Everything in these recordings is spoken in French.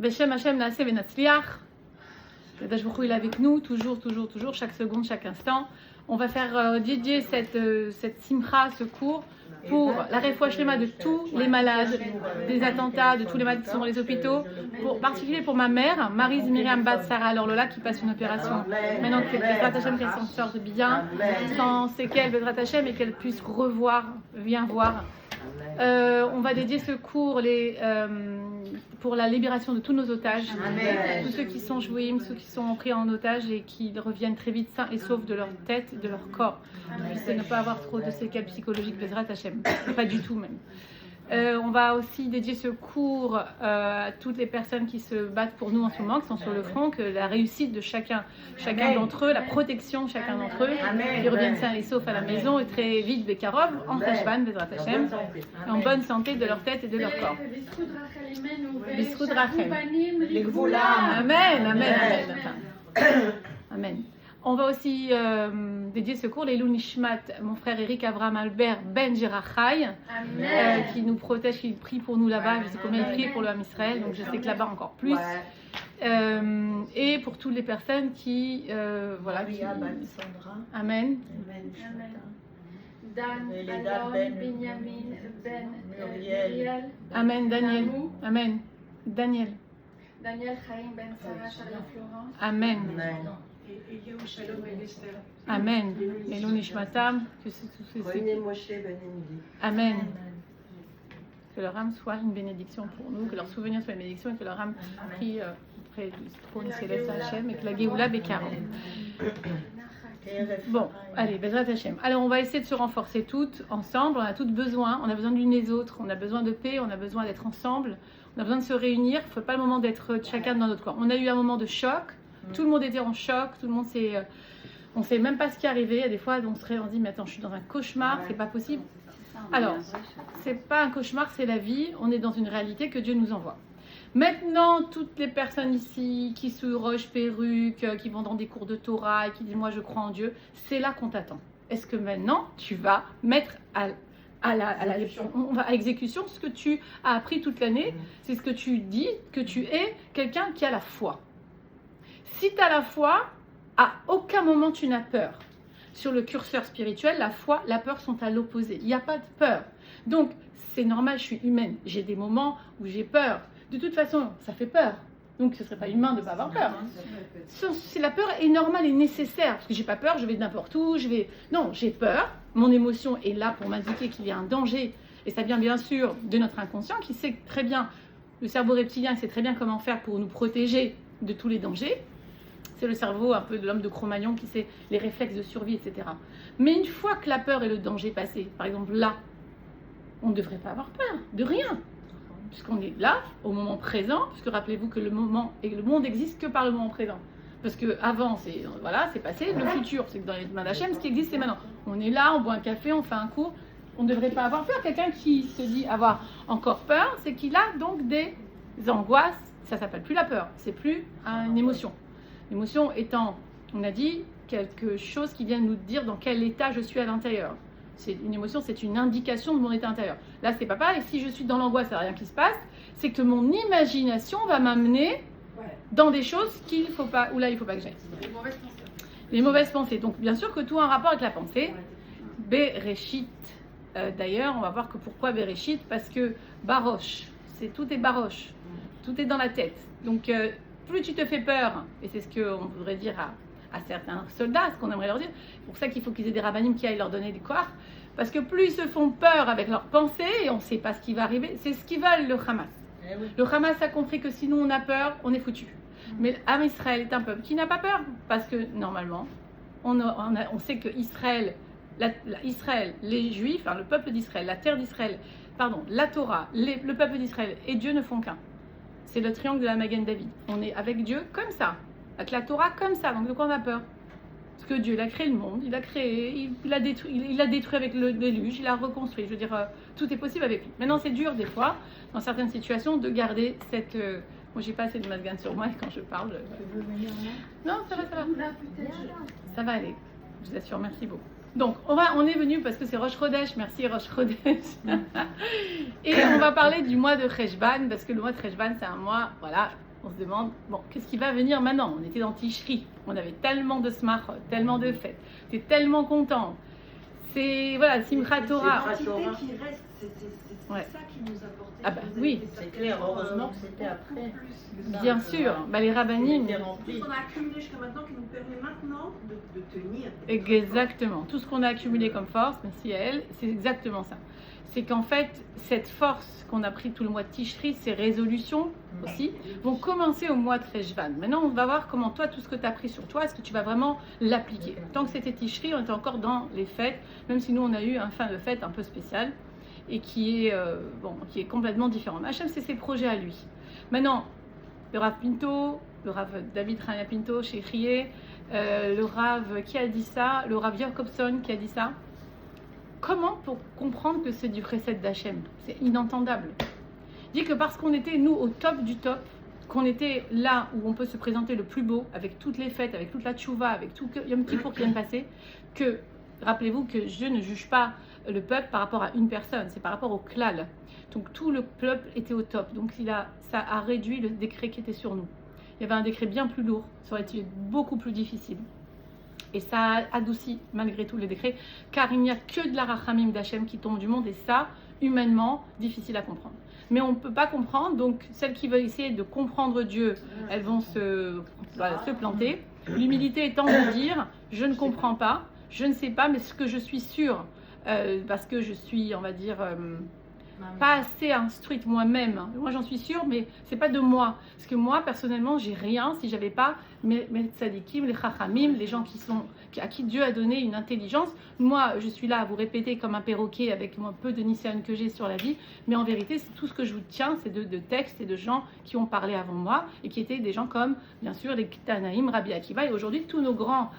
Beshem Hashem Naaseh Venatzliach. Kadash Baruch Hu est avec nous, toujours, chaque seconde, chaque instant. On va faire dédier cette simcha, ce cours, pour la réfoua shlema de tous les malades, des attentats, de tous les malades qui sont dans les hôpitaux, en particulier pour ma mère, Marie Myriam Bat Sarah Lorlola, qui passe une opération. Maintenant que Bezrat Hashem, qu'elle s'en sorte bien, sans séquelles Bezrat Hashem, et qu'elle puisse bien voir. On va dédier ce cours pour la libération de tous nos otages, tous ceux qui sont joués, ceux qui sont pris en otage et qui reviennent très vite sains et saufs de leur tête et de leur corps. C'est ne pas avoir trop de séquelles psychologiques, Bezrat Hashem, pas du tout même. On va aussi dédier ce cours à toutes les personnes qui se battent pour nous en ce moment, qui sont sur le front, que la réussite de chacun d'entre eux, la protection de chacun d'entre eux, qu'ils reviennent sains et saufs à la maison et très vite, Bekarov, en Tashvan, Bezrat Hashem, en bonne santé de leur tête et de leur corps. Biscoud Rachel. Les Gvoula. Amen. Amen. On va aussi dédier ce cours, les Nishmat, mon frère Eric Abraham Albert Ben Jerachai, qui nous protège, qui prie pour nous là-bas. Je sais combien il prie pour le Ham Israël, donc je sais que là-bas encore plus. Et pour toutes les personnes qui. Voilà. Amen. Dan, Alon, Benjamin, Ben, Muriel. Amen, Daniel. Amen. Daniel, Chaim, Ben, Sarah, Charlie, Florence. Amen. Amen. Elou Nishmatam. Amen. Que leur âme soit une bénédiction pour nous, que leur souvenir soit une bénédiction et que leur âme prie près du trône céleste Hachem et que la Géoula Békara. Bon, allez, Bezrat Hashem. Alors, on va essayer de se renforcer toutes ensemble. On a toutes besoin. On a besoin d'une des autres. On a besoin de paix. On a besoin d'être ensemble. On a besoin de se réunir. Il ne faut pas le moment d'être chacun dans notre coin. On a eu un moment de choc. Tout le monde était en choc. Tout le monde s'est. On ne sait même pas ce qui est arrivé. Il y a des fois, on se dit, mais attends, je suis dans un cauchemar. C'est pas possible. Alors, c'est pas un cauchemar, c'est la vie. On est dans une réalité que Dieu nous envoie. Maintenant, toutes les personnes ici qui se rochent perruques, qui vont dans des cours de Torah et qui disent moi je crois en Dieu, c'est là qu'on t'attend. Est-ce que maintenant tu vas mettre à exécution ce que tu as appris toute l'année? C'est ce que tu dis, que tu es quelqu'un qui a la foi. Si tu as la foi, à aucun moment tu n'as peur. Sur le curseur spirituel, la foi, la peur sont à l'opposé. Il n'y a pas de peur. Donc, c'est normal, je suis humaine. J'ai des moments où j'ai peur. De toute façon, ça fait peur. Donc, ce ne serait pas humain de ne pas avoir peur. La peur est normale et nécessaire. Parce que j'ai pas peur, je vais de n'importe où. Non, j'ai peur. Mon émotion est là pour m'indiquer qu'il y a un danger. Et ça vient bien sûr de notre inconscient qui sait très bien, le cerveau reptilien sait très bien comment faire pour nous protéger de tous les dangers. C'est le cerveau un peu de l'homme de Cro-Magnon qui sait les réflexes de survie, etc. Mais une fois que la peur et le danger passé, par exemple là, on ne devrait pas avoir peur de rien. Puisqu'on est là, au moment présent, puisque rappelez-vous que le moment et le monde n'existe que par le moment présent. Parce qu'avant, c'est passé, le futur, c'est que dans les mains d'Hachem, ce qui existe, c'est maintenant. On est là, on boit un café, on fait un cours, on ne devrait pas avoir peur. Quelqu'un qui se dit avoir encore peur, c'est qu'il a donc des angoisses, ça ne s'appelle plus la peur, c'est plus une émotion. L'émotion étant, on a dit, quelque chose qui vient nous dire dans quel état je suis à l'intérieur. C'est une émotion, c'est une indication de mon état intérieur. Là, c'est pas pareil. Si je suis dans l'angoisse, il n'y a rien qui se passe. C'est que mon imagination va m'amener dans des choses qu'il faut pas, où là, il ne faut pas que j'aille. Les mauvaises pensées. Donc, bien sûr que tout a un rapport avec la pensée. Bereshit. D'ailleurs, on va voir que pourquoi Bereshit, parce que Baroche, tout est Baroche. Tout est dans la tête. Donc, plus tu te fais peur, et c'est ce qu'on voudrait dire à certains soldats, ce qu'on aimerait leur dire. C'est pour ça qu'il faut qu'ils aient des rabbinim qui aillent leur donner du corps. Parce que plus ils se font peur avec leurs pensées, et on ne sait pas ce qui va arriver, c'est ce qu'ils veulent le Hamas. Le Hamas a compris que si nous on a peur, on est foutu. Mais Am Israël est un peuple qui n'a pas peur. Parce que normalement, on sait que Israël, les Juifs, le peuple d'Israël, la terre d'Israël, la Torah, le peuple d'Israël et Dieu ne font qu'un. C'est le triangle de la Magen David. On est avec Dieu comme ça. Avec la Torah comme ça, donc de quoi on a peur? Parce que Dieu, il a créé le monde, il a créé, il a détruit avec le déluge, il a reconstruit. Je veux dire, tout est possible avec lui. Maintenant, c'est dur des fois, dans certaines situations, de garder cette... Moi, j'ai pas assez de masgan sur moi et quand je parle... Non, ça va. Ça va aller, je vous assure, merci beaucoup. Donc, on est venu parce que c'est Rosh Chodesh, merci Rosh Chodesh. Et on va parler du mois de Cheshvan, parce que le mois de Cheshvan, c'est un mois, on se demande, bon, qu'est-ce qui va venir maintenant? On était dans Tishri, on avait tellement de smarot, tellement de fêtes, on était tellement contents. C'est, voilà, Simchat Torah. L'identité qui reste, c'est Ouais. ça qui nous apportait. Ah bah oui. C'est clair, heureusement que c'était après. Bien sûr, bah, les rabbinim, C'était Tout rempli. ce qu'on a accumulé jusqu'à maintenant qui nous permet maintenant de tenir. exactement, tout ce qu'on a accumulé comme force, merci à elle, c'est exactement ça. C'est qu'en fait, cette force qu'on a pris tout le mois de Tishri, ces résolutions aussi, vont commencer au mois de Rejvan. Maintenant, on va voir comment toi, tout ce que tu as pris sur toi, est-ce que tu vas vraiment l'appliquer. Tant que c'était Tishri, on était encore dans les fêtes, même si nous, on a eu un fin de fête un peu spécial et qui est complètement différent. Hachem, c'est ses projets à lui. Maintenant, le Rav Pinto, le Rav David Rania Pinto chez Rié, le Rav qui a dit ça, le Rav Jacobson qui a dit ça. Comment pour comprendre que c'est du précepte d'Hachem? C'est inentendable. Dit que parce qu'on était, nous, au top du top, qu'on était là où on peut se présenter le plus beau, avec toutes les fêtes, avec toute la tchouva, avec tout Yom Kippour qui vient de passer, que, rappelez-vous que Dieu ne juge pas le peuple par rapport à une personne, c'est par rapport au klal. Donc tout le peuple était au top. Donc ça a réduit le décret qui était sur nous. Il y avait un décret bien plus lourd, ça aurait été beaucoup plus difficile. Et ça a adouci malgré tout le décret, car il n'y a que de la rachamim d'Hachem qui tombe du monde, et ça, humainement, difficile à comprendre. Mais on ne peut pas comprendre, donc celles qui veulent essayer de comprendre Dieu, elles vont se planter. L'humilité étant de dire, je ne comprends pas, je ne sais pas, mais ce que je suis sûre, parce que je suis, on va dire, pas assez instruite moi-même. Moi, j'en suis sûre, mais c'est pas de moi. Parce que moi, personnellement, j'ai rien si j'avais pas mes tzadikim, les chachamim, les gens à qui Dieu a donné une intelligence. Moi, je suis là à vous répéter comme un perroquet avec un peu de Nissan que j'ai sur la vie, mais en vérité, c'est tout ce que je vous tiens, c'est de textes et de gens qui ont parlé avant moi et qui étaient des gens comme, bien sûr, les Tanaïm, Rabbi Akiva et aujourd'hui tous nos grands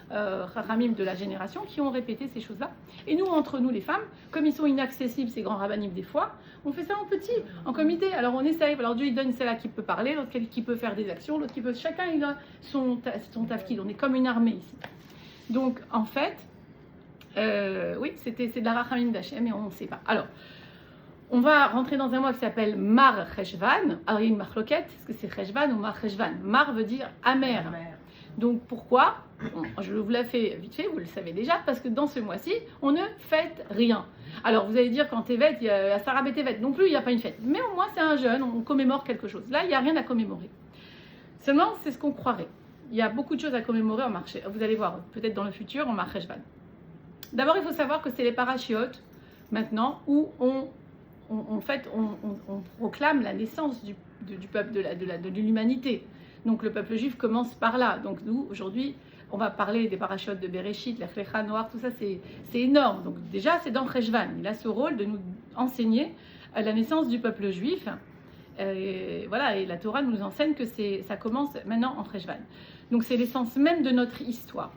chachamim de la génération qui ont répété ces choses-là. Et nous, entre nous, les femmes, comme ils sont inaccessibles, ces grands rabbinim des fois, on fait ça en petit, en comité. Alors on essaye. Alors Dieu il donne celle-là qui peut parler, l'autre qui peut faire des actions, l'autre qui peut. Chacun il a son tafkid. On est comme une armée ici. Donc en fait, oui, c'est de la rachamim d'Hachem et on ne sait pas. Alors, on va rentrer dans un mois qui s'appelle Mar Cheshvan. Alors il y a une marloquette, est-ce que c'est Cheshvan ou Mar Cheshvan? Mar veut dire amer. Donc pourquoi? Bon, je vous l'ai fait vite fait, vous le savez déjà, parce que dans ce mois-ci, on ne fête rien. Alors vous allez dire quand Tevet, il y a Sarah Tevet non plus, il n'y a pas une fête. Mais au moins c'est un jeûne, on commémore quelque chose. Là, il n'y a rien à commémorer. Seulement, c'est ce qu'on croirait. Il y a beaucoup de choses à commémorer en marché. Vous allez voir, peut-être dans le futur, en Marcheshvan. D'abord, il faut savoir que c'est les parachiotes, maintenant, où on proclame la naissance du peuple, de l'humanité. Donc le peuple juif commence par là. Donc nous, aujourd'hui, on va parler des parachutes de Bereshit, la Flecha noire, tout ça, c'est énorme. Donc déjà, c'est dans Cheshvan. Il a ce rôle de nous enseigner la naissance du peuple juif. Et voilà, et la Torah nous enseigne que ça commence maintenant en Cheshvan. Donc c'est l'essence même de notre histoire.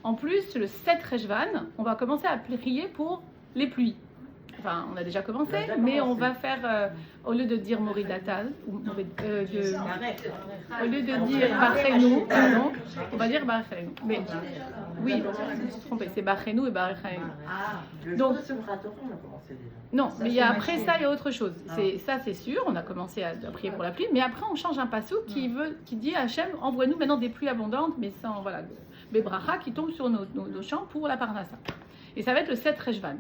En plus, le 7 Cheshvan, on va commencer à prier pour les pluies. Enfin, on a déjà commencé, mais on va faire, au lieu de dire Moridatal, au lieu de dire Barchenou, pardon, on va dire Barchenou. Mais oui, je me suis trompée, c'est Barchenou et Barchenou. Donc, non, mais après ça, il y a autre chose. Ça, c'est sûr, on a commencé à prier pour la pluie, mais après, on change un passou qui dit à Hachem, envoie-nous maintenant des pluies abondantes, mais sans, voilà, des brachas qui tombent sur nos champs pour la parnassa. Et ça va être le 7 Rejvan.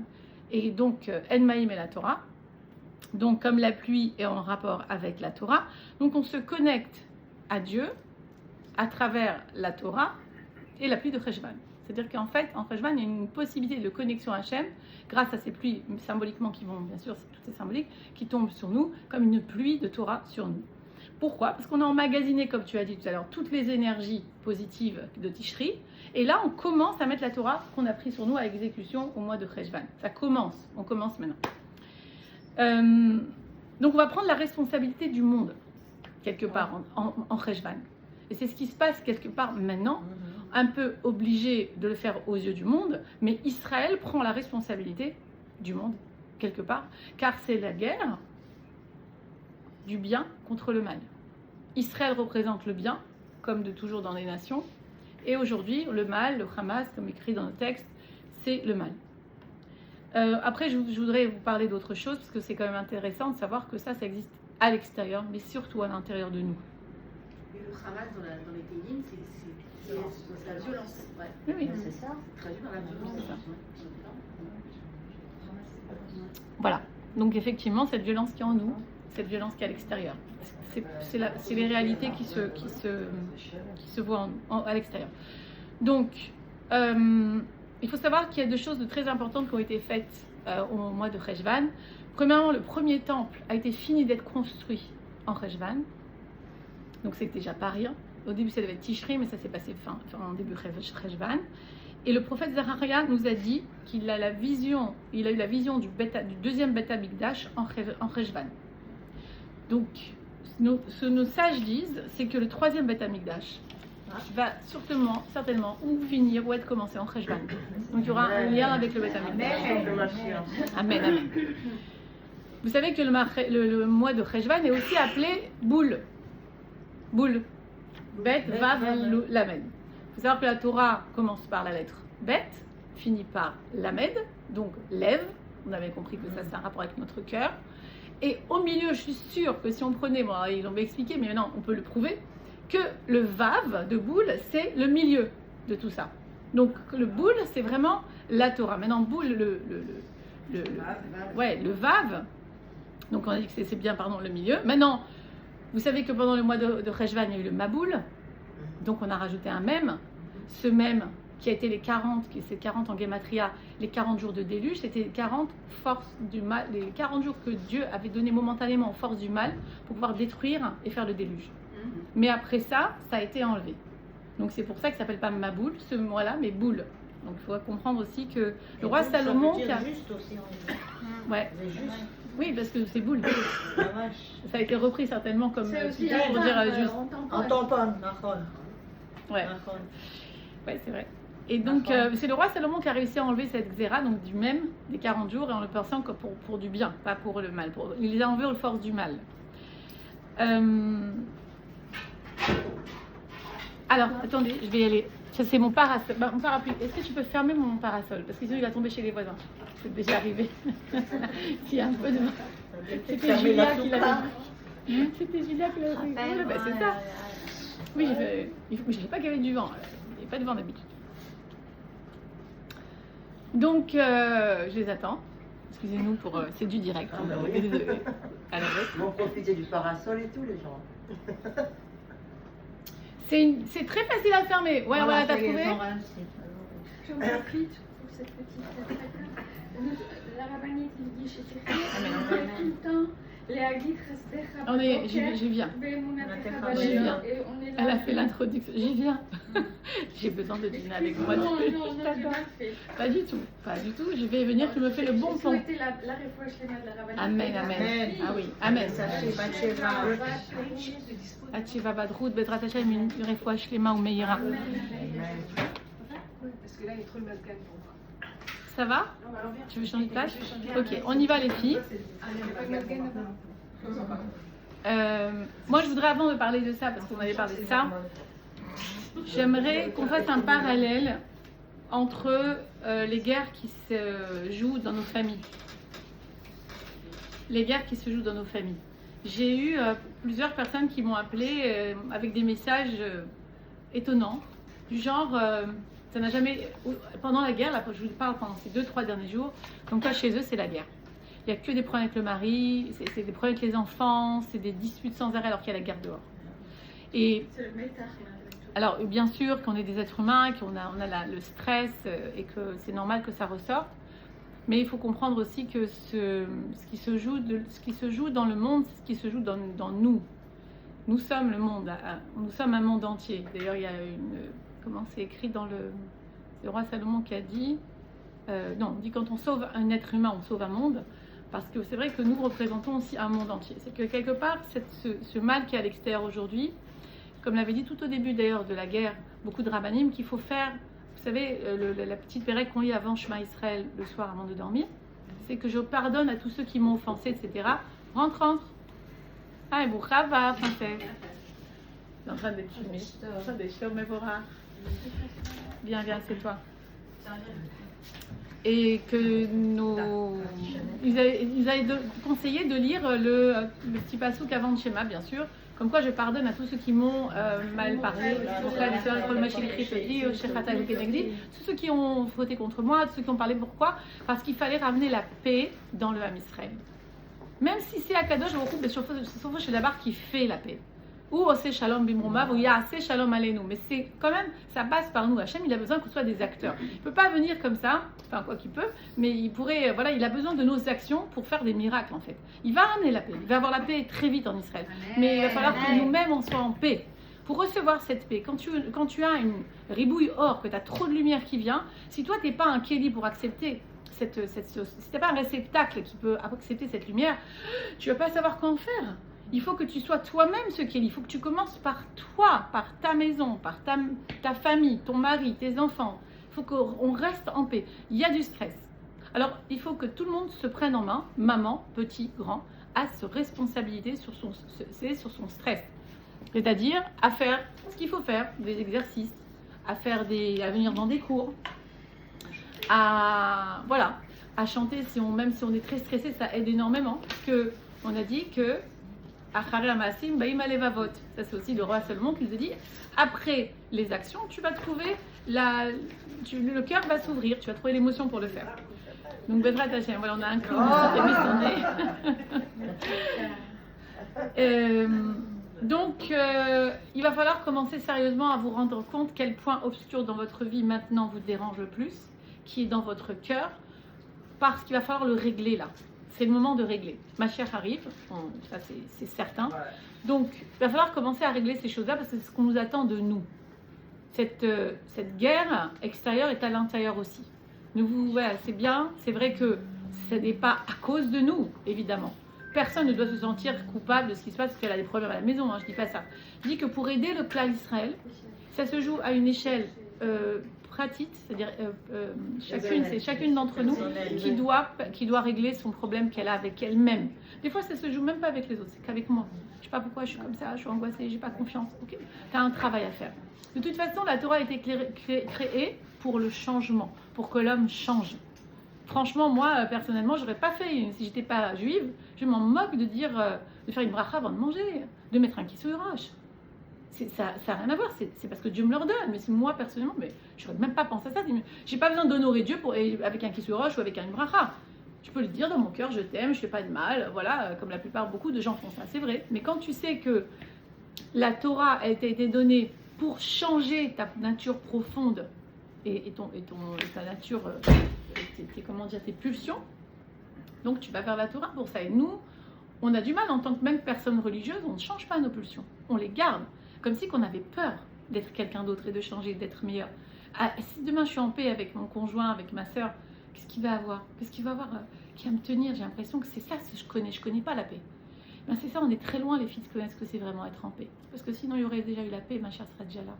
Et donc, En Maïm et la Torah. Donc, comme la pluie est en rapport avec la Torah, donc on se connecte à Dieu à travers la Torah et la pluie de Cheshvan. C'est-à-dire qu'en fait, en Cheshvan, il y a une possibilité de connexion à Hachem grâce à ces pluies symboliquement qui vont, bien sûr, tout est symbolique, qui tombent sur nous comme une pluie de Torah sur nous. Pourquoi? Parce qu'on a emmagasiné, comme tu as dit tout à l'heure, toutes les énergies positives de Tishri. Et là, on commence à mettre la Torah qu'on a prise sur nous à exécution au mois de Cheshvan. Ça commence, on commence maintenant. Donc, on va prendre la responsabilité du monde, quelque part, en Cheshvan. Et c'est ce qui se passe quelque part maintenant, un peu obligé de le faire aux yeux du monde, mais Israël prend la responsabilité du monde, quelque part, car c'est la guerre du bien contre le mal. Israël représente le bien, comme de toujours dans les nations, et aujourd'hui, le mal, le Hamas, comme écrit dans le texte, c'est le mal. Après, je voudrais vous parler d'autre chose, parce que c'est quand même intéressant de savoir que ça existe à l'extérieur, mais surtout à l'intérieur de nous. Et le Hamas dans les Tehillim, c'est la violence. Ouais. Oui, oui. C'est ça. C'est traduit dans la violence. C'est ça. Voilà. Donc effectivement, cette violence qui est en nous, cette violence qui est à l'extérieur, c'est les réalités qui se voient à l'extérieur. Donc, il faut savoir qu'il y a deux choses de très importantes qui ont été faites au mois de Cheshvan. Premièrement, le premier temple a été fini d'être construit en Cheshvan. Donc c'est déjà pas rien. Au début, ça devait être Tishri, mais ça s'est passé en début Cheshvan. Et le prophète Zacharia nous a dit qu'il a eu la vision du deuxième Beth Amikdash en Cheshvan. Donc, ce que nos sages disent, c'est que le troisième Beth Amikdash va certainement ou finir ou être commencé en Cheshvan. Donc il y aura un lien avec le Beth Amikdash. Amen, amen. Vous savez que le mois de Cheshvan est aussi appelé Boule. Boule. Bet, Vav, Lamed. Il faut savoir que la Torah commence par la lettre Bet, finit par Lamed, donc lève. On avait compris que ça c'est un rapport avec notre cœur. Et au milieu, je suis sûre que si on prenait, bon, ils l'ont expliqué, mais maintenant on peut le prouver, que le Vav de Boule, c'est le milieu de tout ça. Donc le Boule, c'est vraiment la Torah. Maintenant, Boule, le Vav, donc on a dit que c'est bien, le milieu. Maintenant, vous savez que pendant le mois de Cheshvan, il y a eu le Maboul, donc on a rajouté un mème. Ce mème qui a été les 40, qui c'est 40 en Gematria, les 40 jours de déluge, c'était les 40 forces du mal, les 40 jours que Dieu avait donné momentanément aux forces du mal pour pouvoir détruire et faire le déluge. Mais après ça, ça a été enlevé. Donc c'est pour ça que ça s'appelle pas Maboul, ce mois-là, mais Boule. Donc il faut comprendre aussi que le roi Salomon... Ça veut dire juste aussi en ouais. C'est juste. Oui, parce que c'est Boule. La vache. Ça a été repris certainement comme C'est aussi pour dire juste... En tampon, Nahon. Ouais. Nahon. Ouais, c'est vrai. Et donc, c'est le roi Salomon qui a réussi à enlever cette xéra, donc du même, des 40 jours, et en le pensant que pour du bien, pas pour le mal. Il les a enlevés aux forces du mal. Alors, attendez, je vais y aller. Ça, c'est mon parasol. Mon parapluie. Est-ce que tu peux fermer mon parasol? Parce que sinon, il va tomber chez les voisins. C'est déjà arrivé. S'il y a un peu de... C'était Julia qui l'avait dit. C'était Julia qui l'avait dit. Ben, c'est ça. Oui, je ne savais pas qu'il y avait du vent. Il n'y a pas de vent d'habitude. Donc, je les attends. Excusez-nous pour... c'est du direct. Désolée. Alors, Ils vont profiter du parasol et tout, les gens. c'est très facile à fermer. Ouais, voilà, t'as trouvé? J'en profite pour cette petite attaque. La rabbinite qui dit chez Tchèque, tout le temps, les Agit Attendez, j'y viens. Elle a fait l'introduction. J'y viens. J'ai besoin de dîner avec moi. Non, Pas du tout. Pas du tout. Je vais venir, tu me fais le bon son. Souhaiter la réfouache de la rabbinite. Amen, amen. Ah oui, amen. Achiva Badrout, Bedrat Hashem, une réfouache Lema ou Meira. Parce que là, il est trop le mascan pour moi. Ça va? Tu veux changer de place? Ok, on y va les filles. Moi je voudrais avant de parler de ça, parce qu'on avait parlé de ça, j'aimerais qu'on fasse un parallèle entre les guerres qui se jouent dans nos familles. Les guerres qui se jouent dans nos familles. J'ai eu plusieurs personnes qui m'ont appelé avec des messages étonnants, du genre... ça n'a jamais... Pendant la guerre, là, je vous parle pendant ces 2-3 derniers jours, donc là, chez eux, c'est la guerre. Il n'y a que des problèmes avec le mari, c'est des problèmes avec les enfants, c'est des disputes sans arrêt alors qu'il y a la guerre dehors. Et c'est le méta. alors, bien sûr qu'on est des êtres humains, qu'on a le stress et que c'est normal que ça ressorte, mais il faut comprendre aussi que ce qui se joue dans le monde, c'est ce qui se joue dans nous. Nous sommes le monde, nous sommes un monde entier. D'ailleurs, il y a comment c'est écrit dans c'est le roi Salomon qui a dit, non, on dit quand on sauve un être humain, on sauve un monde, parce que c'est vrai que nous représentons aussi un monde entier. C'est que quelque part, ce mal qui est à l'extérieur aujourd'hui, comme l'avait dit tout au début d'ailleurs de la guerre, beaucoup de rabbinim, qu'il faut faire, vous savez, la petite pérèque qu'on lit avant Shema Israël le soir avant de dormir, c'est que je pardonne à tous ceux qui m'ont offensé, etc. Rentre. Ah, et Bouchava, français. Il est en train d'être filmé. En train d'être filmé, Bora. Viens, c'est toi. Et que ils avaient conseillé de lire le petit passouk avant de Shema, bien sûr, Comme quoi je pardonne à tous ceux qui m'ont mal parlé, tous ceux qui ont voté contre moi, tous ceux qui ont parlé. Pourquoi? Parce qu'il fallait ramener la paix dans le Ham Israël. Même si c'est Akadosh Baruch Hu, c'est chez Dabar qui fait la paix. Ou Ose Shalom Bimrumav, ou Yaase Shalom Aleinu. Mais c'est quand même, ça passe par nous. Hachem, il a besoin qu'on soit des acteurs. Il ne peut pas venir comme ça, enfin quoi qu'il peut, mais il pourrait, voilà, il a besoin de nos actions pour faire des miracles en fait. Il va ramener la paix, il va avoir la paix très vite en Israël. Mais il va falloir que nous-mêmes on soit en paix. Pour recevoir cette paix, quand tu as une ribouille or, que tu as trop de lumière qui vient, si toi tu n'es pas un kéli pour accepter si tu n'es pas un réceptacle qui peut accepter cette lumière, tu ne vas pas savoir quoi en faire. Il faut que tu sois toi-même ce qu'il est. Il faut que tu commences par toi, par ta maison, par ta famille, ton mari, tes enfants. Il faut qu'on reste en paix. Il y a du stress. Alors, il faut que tout le monde se prenne en main, maman, petit, grand, à se responsabiliser sur son stress. C'est-à-dire à faire ce qu'il faut faire, des exercices, à venir dans des cours, à chanter, même si on est très stressé, ça aide énormément. Parce que on a dit que ça c'est aussi le roi Salomon qui nous a dit, après les actions, tu vas trouver le cœur va s'ouvrir, tu vas trouver l'émotion pour le faire. Donc Bezrat Hashem, voilà, on a un clown donc il va falloir commencer sérieusement à vous rendre compte quel point obscur dans votre vie maintenant vous dérange le plus, qui est dans votre cœur, parce qu'il va falloir le régler là. C'est le moment de régler. Ma chère arrive, ça c'est certain. Donc, il va falloir commencer à régler ces choses-là parce que c'est ce qu'on nous attend de nous. Cette guerre extérieure est à l'intérieur aussi. C'est bien, c'est vrai que ce n'est pas à cause de nous, évidemment. Personne ne doit se sentir coupable de ce qui se passe parce qu'elle a des problèmes à la maison, je ne dis pas ça. Je dis que pour aider le clan Israël, ça se joue à une échelle pratique, c'est-à-dire chacune d'entre nous qui doit régler son problème qu'elle a avec elle-même. Des fois, ça se joue même pas avec les autres, c'est qu'avec moi. Je ne sais pas pourquoi je suis comme ça, je suis angoissée, j'ai pas confiance. Okay, tu as un travail à faire. De toute façon, la Torah a été créée pour le changement, pour que l'homme change. Franchement, moi, personnellement, j'aurais pas fait, si j'étais pas juive, je m'en moque de faire une bracha avant de manger, de mettre un kissou roche. Ça n'a rien à voir, c'est parce que Dieu me l'ordonne. Mais c'est moi, personnellement, je n'aurais même pas pensé à ça. J'ai pas besoin d'honorer Dieu avec un kissou roche ou avec un bracha. Je peux le dire dans mon cœur, je t'aime, je fais pas de mal, voilà, comme beaucoup de gens font ça, c'est vrai. Mais quand tu sais que la Torah a été donnée pour changer ta nature profonde et ta nature, tes pulsions, donc tu vas vers la Torah pour ça. Et nous, on a du mal en tant que même personne religieuse, on ne change pas nos pulsions, on les garde. Comme si qu'on avait peur d'être quelqu'un d'autre et de changer, d'être meilleur. Si demain je suis en paix avec mon conjoint, avec ma sœur, qu'est-ce qu'il va avoir qui va me tenir? J'ai l'impression que c'est ça que je connais pas la paix. Ben c'est ça, on est très loin les filles de connaître ce que c'est vraiment être en paix. Parce que sinon il y aurait déjà eu la paix, ma chère serait déjà là.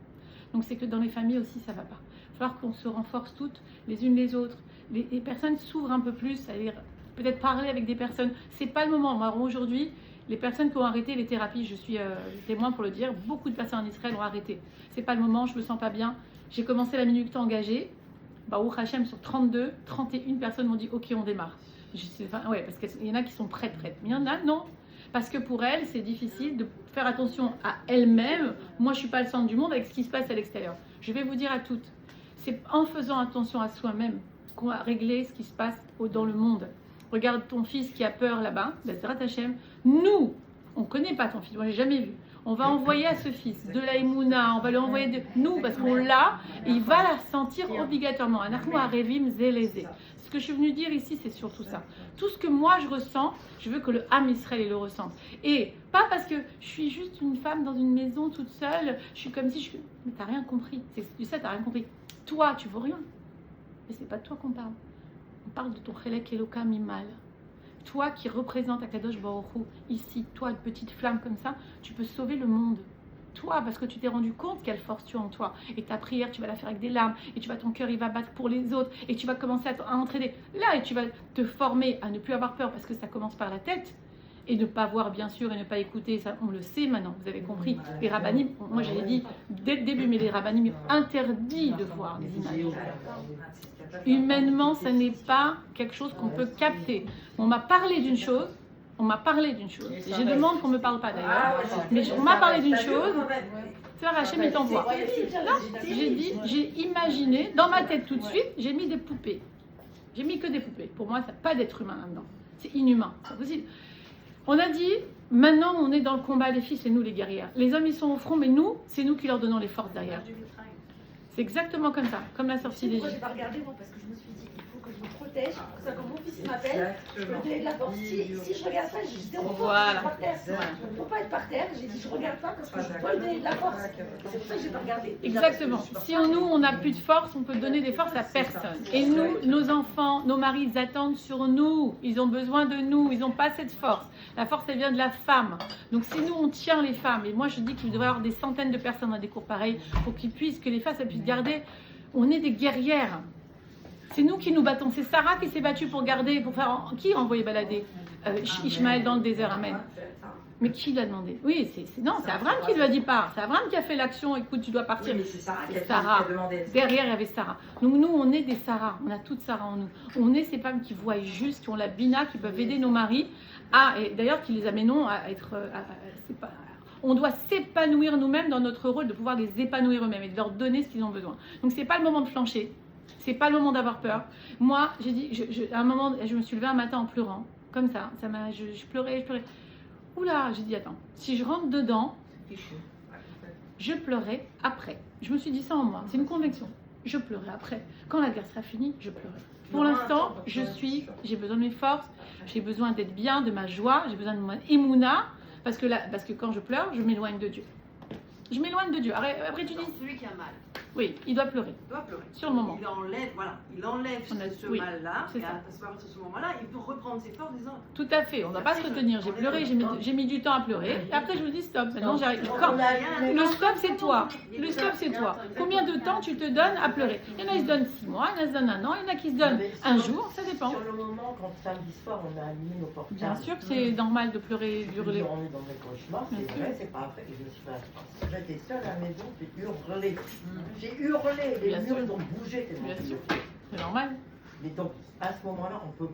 Donc c'est que dans les familles aussi ça va pas. Il va falloir qu'on se renforce toutes, les unes les autres. Les personnes s'ouvrent un peu plus, c'est-à-dire peut-être parler avec des personnes. C'est pas le moment. Moi aujourd'hui, les personnes qui ont arrêté les thérapies, je suis témoin pour le dire, beaucoup de personnes en Israël ont arrêté. C'est pas le moment, je me sens pas bien. J'ai commencé la minute engagée. Baruch Hashem, sur 32, 31 personnes m'ont dit ok, on démarre. Ouais, parce qu'il y en a qui sont prêtes. Mais il y en a non. Parce que pour elles, c'est difficile de faire attention à elles-mêmes. Moi, je suis pas le centre du monde avec ce qui se passe à l'extérieur. Je vais vous dire à toutes, c'est en faisant attention à soi-même qu'on va régler ce qui se passe dans le monde. Regarde ton fils qui a peur là-bas, Bezrat Hashem. Nous, on ne connaît pas ton fils, moi je l'ai jamais vu. On va envoyer à ce fils de la Emouna, on va lui envoyer de nous parce qu'on l'a, et il va la sentir obligatoirement. Anachou arevim zeleze. Ce que je suis venue dire ici, c'est surtout ça. Tout ce que moi je ressens, je veux que le Ham Israël le ressente. Et pas parce que je suis juste une femme dans une maison toute seule, je suis comme si je suis. Mais t'as rien compris. Tu sais, t'as rien compris. Toi, tu vaux rien. Mais c'est pas de toi qu'on parle. On parle de ton Chelek Eloka Mimal. Toi qui représente Akadosh Baruch Hu, ici, toi, une petite flamme comme ça, tu peux sauver le monde. Toi, parce que tu t'es rendu compte quelle force tu as en toi. Et ta prière, tu vas la faire avec des larmes. Et ton cœur, il va battre pour les autres. Et tu vas commencer à entraîner. Là, et tu vas te former à ne plus avoir peur parce que ça commence par la tête. Et ne pas voir, bien sûr, et ne pas écouter, ça, on le sait maintenant, vous avez compris. Les rabbinim, moi j'ai dit dès le début, mais les rabbinim interdit de voir les images. Humainement, ce n'est pas quelque chose qu'on peut capter. On m'a parlé d'une chose, on m'a parlé d'une chose. Et ça Je va. demande qu'on ne me parle pas d'ailleurs. Ah, ouais, Mais c'est- on m'a parlé d'une T'as vu chose. comment Sœur Hachem, il t'envoie. J'ai dit, j'ai imaginé, dans ma tête tout de suite, j'ai mis des poupées. J'ai mis que des poupées. Pour moi, ça n'a pas d'être humain là-dedans. C'est inhumain, c'est impossible. On a dit, maintenant on est dans le combat, les filles, c'est nous les guerrières. Les hommes, ils sont au front, mais nous, c'est nous qui leur donnons les forces derrière. C'est exactement comme ça, comme la sortie Pourquoi d'Égypte. j'ai pas regardé moi parce que je me suis dit il faut que je me protège, pour ça quand mon fils il m'appelle, je peux donner de la porte. Si je regarde pas, j'ai zéro force Voilà. par terre. Il ne faut pas être par terre, j'ai dit je regarde pas parce que je peux donner de la force. C'est pour ça que j'ai pas regardé. Exactement. Si nous, on n'a plus de force, on peut donner des forces à personne. Et nous, nos enfants, nos maris, ils attendent sur nous. Ils ont besoin de nous. Ils n'ont pas cette force. La force, elle vient de la femme. Donc si nous, on tient les femmes, et moi je dis qu'il devrait y avoir des centaines de personnes dans des cours pareils pour qu'ils puissent, que les femmes elles puissent garder. On est des guerrières. C'est nous qui nous battons. C'est Sarah qui s'est battue pour garder, pour faire. Qui a envoyé balader Ishmaël dans le désert, amen. Mais qui l'a demandé? Oui, non, c'est Abraham qui lui a dit pars. C'est Abraham qui a fait l'action. Écoute, tu dois partir. Mais c'est Sarah qui C'est a Sarah. demandé. Derrière, il y avait Sarah. Donc nous, on est des Sarah. On a toute Sarah en nous. On est ces femmes qui voient juste, qui ont la bina, qui peuvent aider nos maris et d'ailleurs qui les amènent à être. On doit s'épanouir nous-mêmes dans notre rôle de pouvoir les épanouir eux-mêmes et de leur donner ce qu'ils ont besoin. Donc c'est pas le moment de flancher. C'est pas le moment d'avoir peur. Moi, j'ai dit, à un moment, je me suis levée un matin en pleurant, comme ça. Je pleurais. Oula, j'ai dit attends, si je rentre dedans, je pleurais après. Je me suis dit ça en moi, c'est une conviction. Je pleurais après. Quand la guerre sera finie, je pleurais. Pour l'instant, j'ai besoin de mes forces, j'ai besoin d'être bien, de ma joie, j'ai besoin de mon émouna, parce que quand je pleure, je m'éloigne de Dieu. Je m'éloigne de Dieu. Après tu dis, Celui qui a mal, oui, il doit pleurer. il doit pleurer. Sur le moment. Il enlève ce oui, mal-là, c'est et ça. à ce moment-là, il peut reprendre ses forces en disant Tout à fait, on ne doit pas se retenir. J'ai pleuré, j'ai mis du temps à pleurer. Et après, je me dis stop. Maintenant, j'arrive. Le stop, c'est toi. Le stop, c'est toi. Combien de temps tu te donnes à pleurer? Il y en a qui se donnent 6 mois, il y en a qui se donnent 1 an, il y en a qui se donnent un jour, ça dépend. Sur le moment, quand samedi soir, on a allumé nos portables. Bien sûr que c'est normal de pleurer, d'hurler. On est dans mes cauchemars, Bien c'est sûr. vrai, c'est pas après. Et je me suis fait, j'étais seule à la maison, j'ai hurlé. J'ai hurlé, les Bien murs sûr. ils ont bougé tellement. Bien j'ai sûr. hurlé. C'est normal. Mais donc, à ce moment-là, on peut.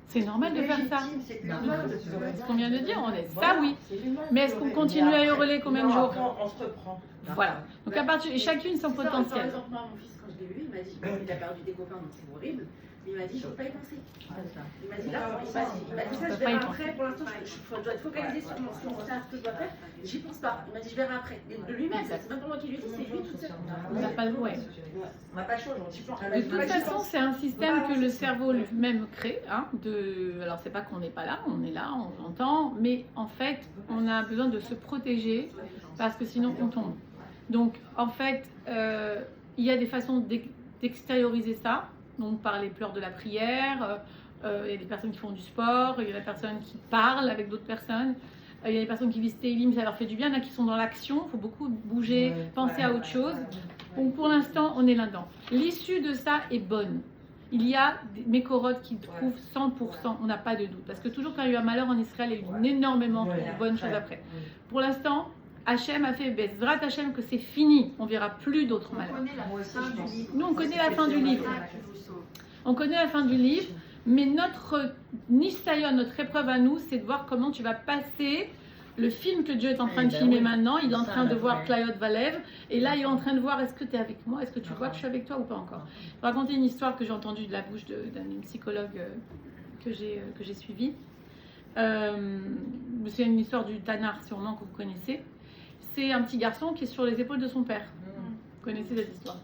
C'est normal de faire ça. légitime, c'est humain de pleurer. Ce qu'on vient de dire, on est. Ça, Voilà, oui. c'est humain de Mais est-ce qu'on pleurer. continue Mais à après- hurler combien de non, jours? après, on se reprend. Voilà. Donc à partir, et chacune son C'est ça, Par potentiel. exemple, moi, mon fils, quand je l'ai vu, il m'a dit il a perdu des copains, donc c'est horrible. Mais il m'a dit je ne peux pas y penser. Il m'a dit là, il m'a dit ça, je verrai après. Pour l'instant, je dois être focalisée sur mon ça, ce que je dois faire. J'y pense pas. Il m'a dit je verrai après. Et de lui-même, c'est même pas moi qui lui dis, c'est lui toute seule. On n'a pas le ouais. On n'a pas chaud, on s'y prend. De toute façon, c'est un système que le cerveau lui-même crée. Alors, c'est pas qu'on n'est pas là, on est là, on entend, mais en fait, on a besoin de se protéger parce que sinon, on tombe. Donc, en fait, il y a des façons d'extérioriser ça, donc par les pleurs de la prière. Il y a des personnes qui font du sport, il y a des personnes qui parlent avec d'autres personnes. Il y a des personnes qui lisent Télim, ça leur fait du bien. Il y en a qui sont dans l'action, il faut beaucoup bouger, penser à autre chose. Donc pour l'instant, on est là-dedans. L'issue de ça est bonne. Il y a des mécorotes qui trouvent 100%, on n'a pas de doute. Parce que toujours quand il y a eu un malheur en Israël, il y a eu énormément de bonnes choses après. Pour l'instant, Hachem a fait Bezrat Hachem que c'est fini. On verra plus d'autres on malheurs. connaît la fin du livre. Nous, on connaît la fin du livre. Qui vous sauve. On connaît la fin du livre, mais notre nisayon, notre épreuve à nous, c'est de voir comment tu vas passer le film que Dieu est en train de filmer maintenant. Il est en train de voir Clayot Valev, et là il est en train de voir est-ce que tu es avec moi, est-ce que tu vois que je suis avec toi ou pas encore. Je vais raconter une histoire que j'ai entendue de la bouche d'un psychologue que j'ai suivi. C'est une histoire du Tanar, sûrement que vous connaissez. C'est un petit garçon qui est sur les épaules de son père. Vous connaissez cette histoire?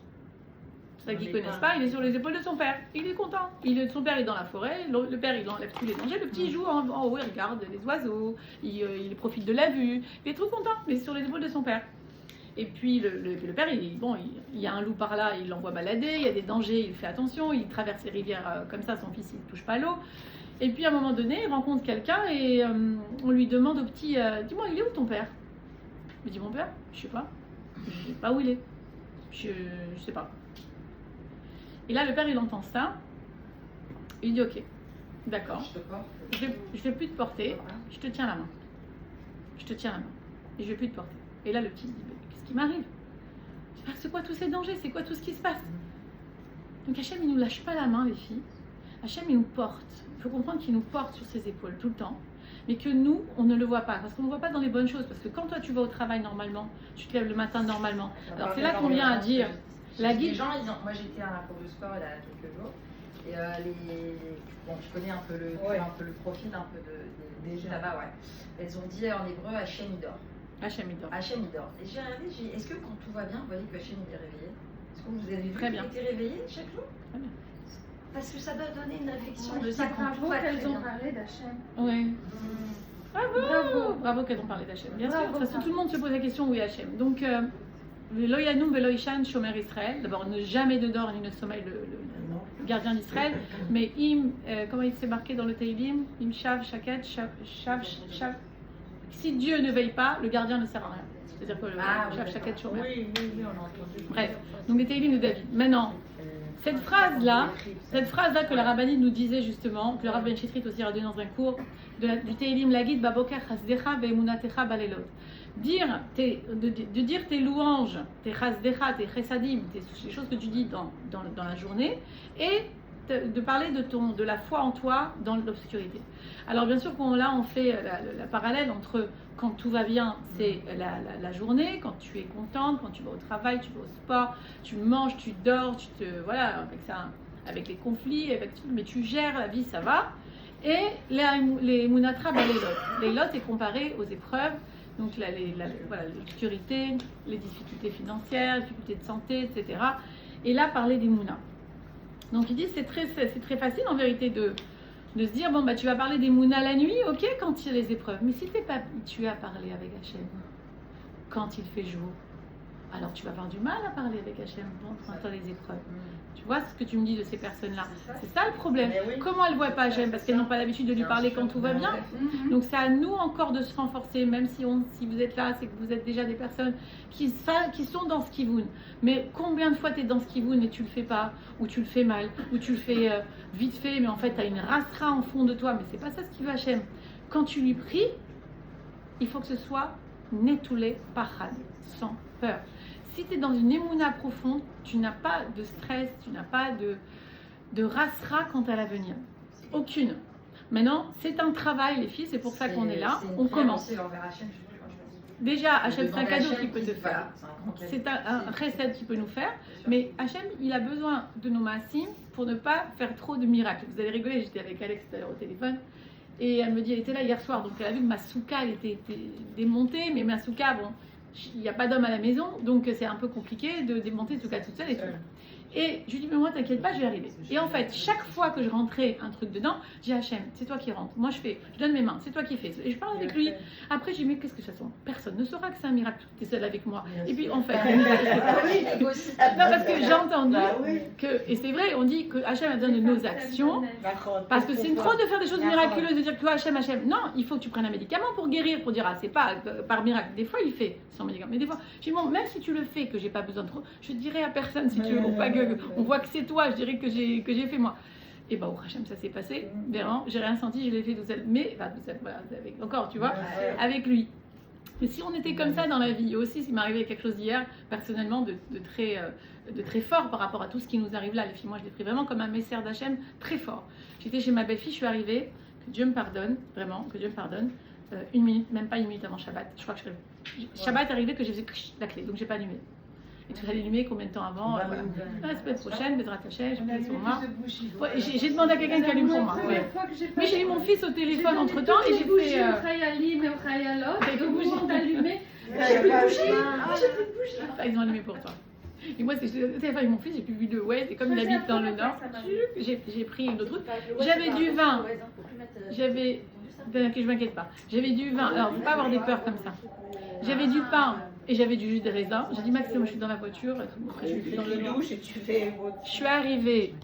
Ceux qui ne connaissent pas, il est sur les épaules de son père. Il est content. Son père est dans la forêt, le père il enlève tous les dangers, le petit il joue en haut, il regarde les oiseaux, il profite de la vue. Il est trop content, mais sur les épaules de son père. Et puis le père, il y a un loup par là, il l'envoie balader, il y a des dangers, il fait attention, il traverse les rivières comme ça, son fils il ne touche pas l'eau. Et puis à un moment donné, il rencontre quelqu'un et on lui demande au petit, dis-moi, il est où ton père? Il dit, mon père, je sais pas. Je sais pas où il est. Je sais pas. Et là, le père, il entend ça. Il dit, ok, d'accord. Je vais plus te porter. Je te tiens la main. Je te tiens la main. Et je vais plus te porter. Et là, le petit dit, mais qu'est-ce qui m'arrive? C'est quoi tous ces dangers? C'est quoi tout ce qui se passe? Donc Hachem, il nous lâche pas la main, les filles. Hachem, il nous porte. Il faut comprendre qu'il nous porte sur ses épaules tout le temps. mais que nous, on ne le voit pas. Parce qu'on ne voit pas dans les bonnes choses. Parce que quand toi, tu vas au travail normalement, tu te lèves le matin normalement. Alors, c'est là qu'on vient à dire, la Les guide. gens, moi j'étais à un cours de sport il y a quelques jours, et bon, je connais un peu le profil un peu des gens là-bas, ouais. Elles ont dit en hébreu Hachem Idor. Hachem Idor. Hachem Idor. Et j'ai regardé, j'ai dit, est-ce que quand tout va bien, vous voyez que Hachem il est réveillé? Est-ce que vous avez vu Très bien. qu'il était réveillé chaque jour? Très bien. Parce que ça doit donner une réflexion Moi, de je ça dis quand tout bravo va très qu'elles ont bien. parlé d'Hachem. Oui. Bravo. Bravo qu'elles ont parlé d'Hachem. Bien sûr, Bravo. parce que tout le monde se pose la question où est Hachem. Donc, Lo Yanoum Velo Ishan Shomer Israël. D'abord, ne jamais de dort ni ne sommeil le gardien d'Israël. Mais comment il s'est marqué dans le Teilim? Im Shav Shaket Shav. Si Dieu ne veille pas, le gardien ne sert à rien. C'est-à-dire que le Shav Shaket Shomer. Oui, on a entendu. Bref, donc les Teilim de David. Maintenant, cette phrase-là que la rabbinite nous disait justement, que le rabbin Chitrit aussi a donné dans un cours du Teilim Lagid Baboker Chasdecha Ve'emunatecha Balelot. De dire tes louanges, tes chasdecha, tes chesadim, les choses que tu dis dans la journée, et de parler de la foi en toi dans l'obscurité. Alors bien sûr, là on fait la parallèle entre quand tout va bien, c'est la journée, quand tu es contente, quand tu vas au travail, tu vas au sport, tu manges, tu dors, voilà, avec les conflits, mais tu gères la vie, ça va. Et les munatra balelot. Les lots est comparé aux épreuves, donc l'obscurité, les difficultés financières, les difficultés de santé, etc. Et là, parler des mounas. Donc il dit c'est très facile en vérité de se dire bon bah tu vas parler des mounas la nuit, ok, quand il y a les épreuves. Mais si t'es pas habitué à parler avec Hachem quand il fait jour, alors tu vas avoir du mal à parler avec Hachem pendant les épreuves. Tu vois ce que tu me dis de ces personnes-là? C'est ça le problème. Oui. Comment elles ne voient pas Hachem? Parce qu'elles n'ont pas l'habitude de lui parler quand tout va bien. Donc c'est à nous encore de se renforcer, même si vous êtes là, c'est que vous êtes déjà des personnes qui sont dans ce kivoun. Mais combien de fois tu es dans ce kivoun et tu le fais pas, ou tu le fais mal, ou tu le fais vite fait, mais en fait tu as une rastra en fond de toi, mais c'est pas ça ce qui veut Hachem. Quand tu lui pries, il faut que ce soit netoulé pachad, sans peur. Si tu es dans une émouna profonde, tu n'as pas de stress, tu n'as pas de rasra quant à l'avenir. Aucune. Maintenant, c'est un travail, les filles, c'est pour ça qu'on est là. On commence. Déjà, Hachem, c'est un cadeau qu'il peut te faire. C'est un recette qu'il peut nous faire. Mais Hachem, il a besoin de nos massim pour ne pas faire trop de miracles. Vous allez rigoler, j'étais avec Alex tout à l'heure au téléphone. Et elle me dit, elle était là hier soir, donc elle a vu que ma souka, elle était démontée. Mais ma souka, bon, il n'y a pas d'homme à la maison, donc c'est un peu compliqué de démonter souka toute seule et tout. Et je lui dis, mais moi, t'inquiète pas, je vais arriver. Et en fait, chaque fois que je rentrais un truc dedans, j'ai Hachem, c'est toi qui rentres. Moi, je donne mes mains, c'est toi qui fais. Et je parle avec lui. Après, j'ai dit, mais qu'est-ce que ça sent? Personne ne saura que c'est un miracle. Tu es seule avec moi. Et puis, en fait, non, parce que j'ai entendu que, et c'est vrai, on dit que Hachem a besoin de nos actions. Parce que c'est une fraude de faire des choses miraculeuses, de dire que toi, Hachem. Non, il faut que tu prennes un médicament pour guérir, pour dire, ah, c'est pas par miracle. Des fois, il fait son médicament. Mais des fois, je dis, bon, même si tu le fais, que j'ai pas besoin de trop, je dirais à personne si tu veux, pour pas que on voit que c'est toi, je dirais que j'ai fait moi. Et bah, au Hachem, ça s'est passé. Vraiment, j'ai rien senti, je l'ai fait tout seul. Mais, enfin, tout seul, voilà, encore, tu vois, avec lui. Mais si on était comme ça dans la vie, aussi, il m'est arrivé quelque chose hier, personnellement, de très fort par rapport à tout ce qui nous arrive là. Les filles, moi, je l'ai pris vraiment comme un messère d'Hachem très fort. J'étais chez ma belle-fille, je suis arrivée, que Dieu me pardonne, vraiment, que Dieu me pardonne, une minute, même pas une minute avant Shabbat. Je crois que Shabbat est arrivé que j'ai fait la clé, donc j'ai pas allumé. Et tu vas l'allumer combien de temps avant? La semaine prochaine, Bezrat Hachem, je prie sur moi. Ouais, j'ai demandé à quelqu'un qui allume pour moi. Ouais. Mais j'ai eu mon fils au téléphone entre temps et j'ai fait. Tout le monde allumé. J'ai plus de bougie. Ah, j'ai plus de bougie. Ils ont allumé pour toi. Et moi, c'est le téléphone avec mon fils, j'ai plus vu de ouais, et comme il habite dans le nord, j'ai pris une autre route. J'avais du vin. Je m'inquiète pas. J'avais du vin. Alors, il ne faut pas avoir des peurs comme ça. J'avais du pain et j'avais du jus de raisin. J'ai dit, Max, moi je suis dans la voiture. Je suis arrivée